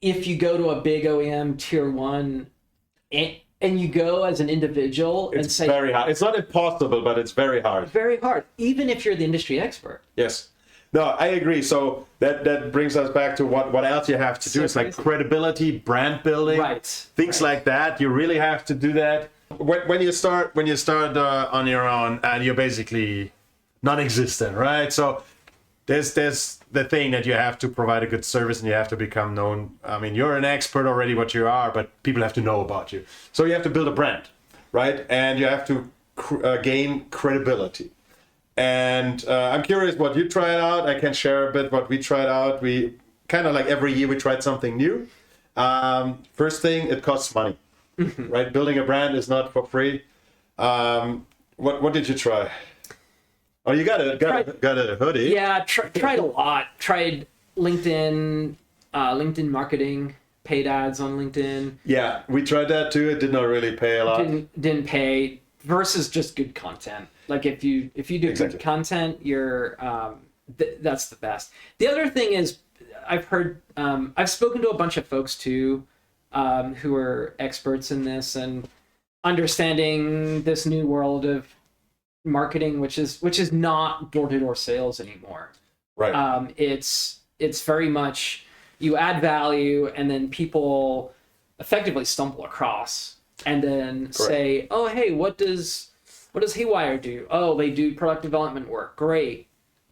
if you go to a big OEM tier one and you go as an individual and say... It's very hard. It's not impossible, but it's very hard. Very hard, even if you're the industry expert. Yes. No, I agree. So that brings us back to what else you have to do. It's like credibility, brand building, things like that. You really have to do that. When you start on your own and you're basically non-existent, right? So there's the thing that you have to provide a good service and you have to become known. I mean, you're an expert already, what you are, but people have to know about you. So you have to build a brand, right? And you have to gain credibility. And I'm curious what you tried out. I can share a bit what we tried out. We kind of like every year we tried something new. First thing, it costs money, right? Building a brand is not for free. What did you try? Oh, you got a hoodie. Yeah, tried a lot. Tried LinkedIn, LinkedIn marketing, paid ads on LinkedIn. Yeah, we tried that too. It did not really pay a lot. Didn't pay versus just good content. Like if you do good content, you're that's the best. The other thing is I've heard I've spoken to a bunch of folks too who are experts in this and understanding this new world of marketing, which is not door-to-door sales anymore. Right. It's very much you add value and then people effectively stumble across and then say, oh, hey, what does Haywire do? Oh, they do product development work. Great.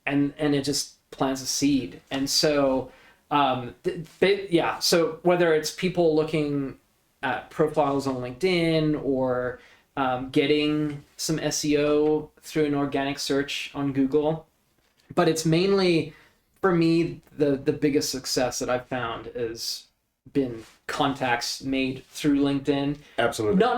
And it just plants a seed. And so, so whether it's people looking at profiles on LinkedIn or getting some SEO through an organic search on Google, but it's mainly, for me, the biggest success that I've found has been contacts made through LinkedIn. Absolutely. Not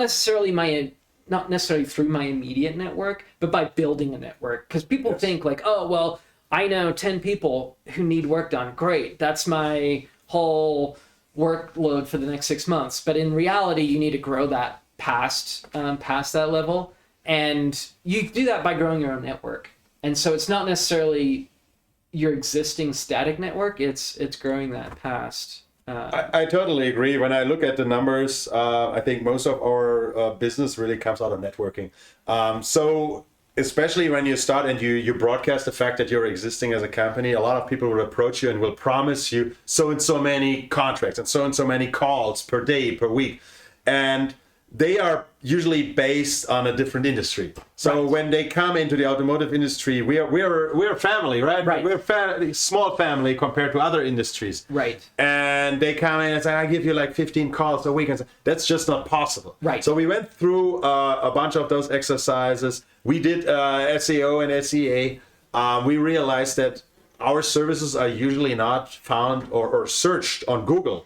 necessarily through my immediate network, but by building a network. Because people think like, oh, well, I know 10 people who need work done. Great. That's my whole workload for the next 6 months. But in reality, you need to grow that past that level. And you do that by growing your own network. And so it's not necessarily your existing static network. It's growing that past. I totally agree. When I look at the numbers, I think most of our business really comes out of networking. So especially when you start and you broadcast the fact that you're existing as a company, a lot of people will approach you and will promise you so and so many contracts and so many calls per day, per week. And they are usually based on a different industry. So when they come into the automotive industry, we're a family, right? We're a small family compared to other industries. Right. And they come in and say, I give you like 15 calls a week. And that's just not possible. Right. So we went through a bunch of those exercises. We did SEO and SEA. We realized that our services are usually not found or searched on Google.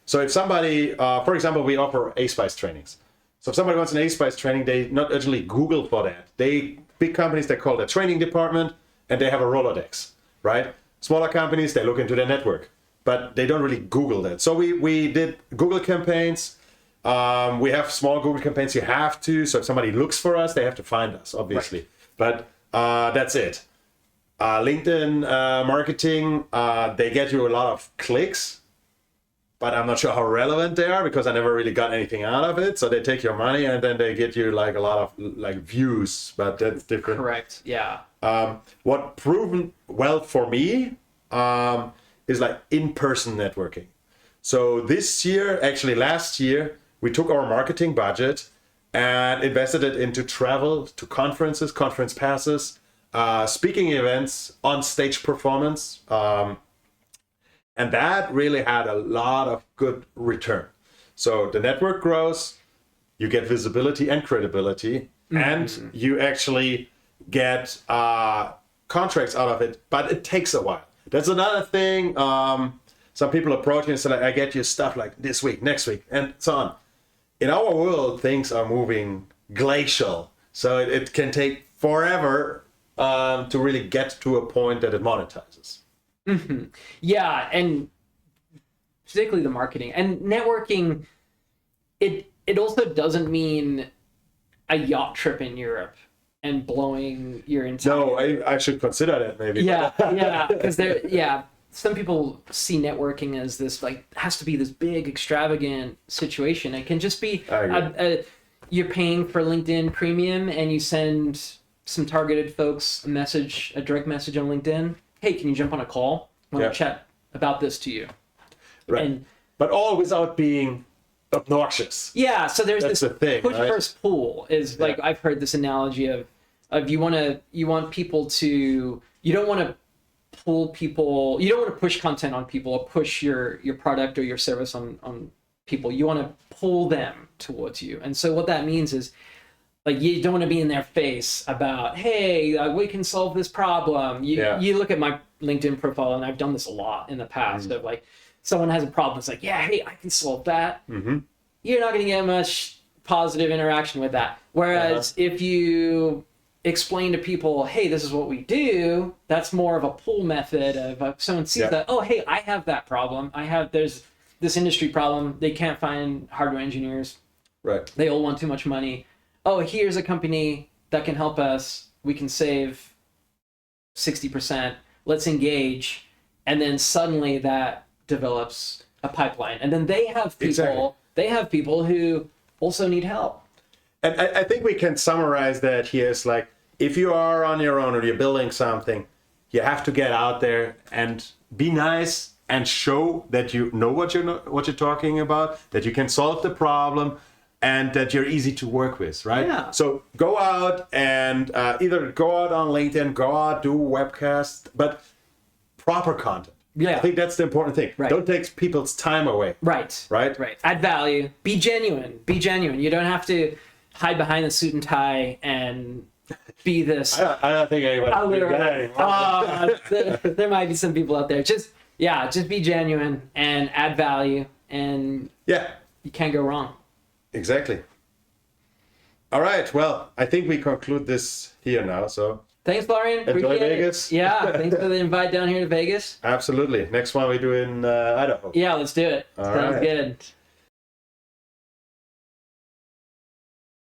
So if somebody, for example, we offer ASPICE trainings. So if somebody wants an ASPICE training, they not urgently Google for that. Big companies, they call the training department and they have a Rolodex, right? Smaller companies, they look into their network, but they don't really Google that. So we did Google campaigns. We have small Google campaigns. You have to. So if somebody looks for us, they have to find us, obviously. Right. But that's it. LinkedIn marketing, they get you a lot of clicks. But I'm not sure how relevant they are because I never really got anything out of it. So they take your money and then they get you like a lot of like views, but that's different. Correct. Yeah. What proven well for me is like in-person networking. So this year, actually last year, we took our marketing budget and invested it into travel to conferences, conference passes, speaking events, on-stage performance. And that really had a lot of good return. So the network grows, you get visibility and credibility, and you actually get contracts out of it, but it takes a while. That's another thing. Some people approach me and say, like, I get you stuff like this week, next week, and so on. In our world, things are moving glacial. So it can take forever to really get to a point that it monetizes. Mm-hmm. Yeah, and particularly the marketing and networking. It also doesn't mean a yacht trip in Europe and blowing your entire. No, I should consider that maybe. Yeah, because some people see networking as this like has to be this big extravagant situation. It can just be you're paying for LinkedIn Premium and you send some targeted folks a direct message on LinkedIn. Hey, can you jump on a call? I want to chat about this to you. Right. But all without being obnoxious. Yeah, so there's That's this the thing, push right? versus pull is like I've heard this analogy of you want people to, you don't want to pull people, you don't want to push content on people or push your product or your service on people. You want to pull them towards you. And so what that means is like you don't want to be in their face about, hey, we can solve this problem. You look at my LinkedIn profile, and I've done this a lot in the past of like someone has a problem. It's like, yeah, hey, I can solve that. Mm-hmm. You're not going to get much positive interaction with that. Whereas if you explain to people, hey, this is what we do, that's more of a pull method of if someone sees that, oh, hey, I have that problem. There's this industry problem. They can't find hardware engineers. Right. They all want too much money. Oh, here's a company that can help us. We can save 60%. Let's engage. And then suddenly that develops a pipeline. And then they have people who also need help. And I think we can summarize that here is like, if you are on your own or you're building something, you have to get out there and be nice and show that you know what you're talking about, that you can solve the problem, and that you're easy to work with, right? Yeah. So go out and either go out on LinkedIn, go out, do webcasts, but proper content. Yeah. I think that's the important thing. Right. Don't take people's time away. Right. Right? Right. Add value. Be genuine. Be genuine. You don't have to hide behind the suit and tie and be this. I don't think anyone There might be some people out there. Just be genuine and add value, and you can't go wrong. Exactly. All right. Well, I think we conclude this here now. So thanks, Florian. Enjoy Appreciate Vegas. it. Yeah. Thanks for the invite down here to Vegas. Absolutely. Next one we do in Idaho. Yeah, let's do it. Sounds good.